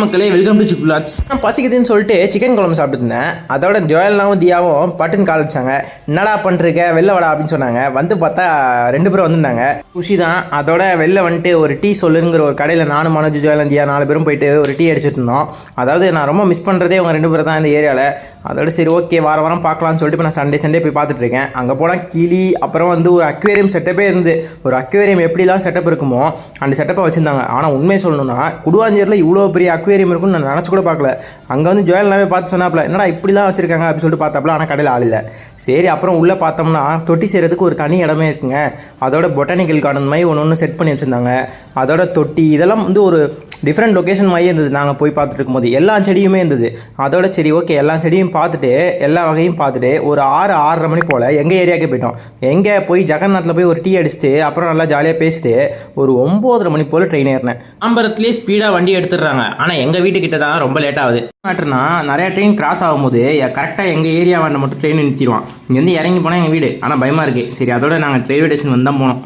மக்களே, welcome to சிக்குலாட்ஸ். நான் பசிக்குதுன்னு சொல்லிட்டு சிக்கன் குழம்பு சாப்பிட்டு இருந்தேன். அதோட ஜோயல்னாவும் தியாவும் பட்டுன்னு கால் வச்சாங்க. என்னடா பண்ணிருக்க, வெளில வாடா அப்படின்னு சொன்னாங்க. வந்து பார்த்தா 2 பேரும் வந்திருந்தாங்க. குஷி தான். அதோட வெளில வந்துட்டு ஒரு டீ சொல்லுங்கிற ஒரு கடையில் நானும் மனோஜ், ஜோயல், தியா 4 பேரும் போயிட்டு ஒரு டீ அடிச்சுட்டு இருந்தோம். அதாவது நான் ரொம்ப மிஸ் பண்ணுறதே அவங்க 2 பேரும் தான் இந்த ஏரியாவில். அதோட சரி ஓகே வாரம் பார்க்கலாம்னு சொல்லிட்டு இப்போ நான் சண்டே போய் பார்த்துட்டு இருக்கேன். அங்கே போனால் கிளி, அப்புறம் வந்து ஒரு அக்வேரியம் செட்டப்பே இருந்து, ஒரு அக்வேரியம் எப்படிலாம் செட்டப் இருக்குமோ அந்த செட்டப்பை வச்சுருந்தாங்க. ஆனால் உண்மையை சொல்லணும்னா குடுவாஞ்சேரியில் இவ்வளோ பெரிய அக்வேரியம் இருக்குன்னு நான் நினச்சி கூட பார்க்கல. அங்கே வந்து ஜோயல்னாவே பார்த்து சொன்னாப்ல, என்னடா இப்படிலாம் வச்சுருக்காங்க அப்படின்னு சொல்லிட்டு பார்த்தாப்புல. ஆனால் கடையில் ஆள் இல்லை. சரி அப்புறம் உள்ளே பார்த்தோம்னா தொட்டி செய்கிறதுக்கு ஒரு தனி இடமே இருக்குங்க. அதோட பொட்டானிக்கல் கார்டன் மாதிரி ஒன்று செட் பண்ணி வச்சுருந்தாங்க. அதோட தொட்டி இதெல்லாம் வந்து ஒரு டிஃப்ரெண்ட் லொக்கேஷன் மாதிரியே இருந்தது. நாங்கள் போய் பார்த்துட்டு இருக்கும்போது எல்லா செடியுமே இருந்தது. அதோட சரி ஓகே எல்லா செடியும் பார்த்துட்டு எல்லா வகையும் பார்த்துட்டு ஒரு 6-6:30 மணி போல் எங்கள் ஏரியாவுக்கே போயிட்டோம். எங்கே போய் ஜெகநாத்தில் போய் ஒரு டீ அடிச்சுட்டு அப்புறம் நல்லா ஜாலியாக பேசிட்டு ஒரு 9:30 மணி போல் ட்ரெயின் ஏறினேன். தாம்பரத்துலேயே ஸ்பீடாக வண்டி எடுத்துடுறாங்க. ஆனால் எங்கள் வீட்டுக்கிட்ட தான் ரொம்ப லேட் ஆகுது. மேட்டர்னா நிறையா ட்ரெயின் கிராஸ் ஆகும்போது கரெக்டாக எங்கள் ஏரியா மட்டும் ட்ரெயின் நிறுத்திடுவான். இங்கேருந்து இறங்கி போனால் எங்கள் வீடு. ஆனால் பயமாக இருக்குது. சரி அதோட நாங்கள் ரயில்வே ஸ்டேஷன் வந்து தான் போனோம்.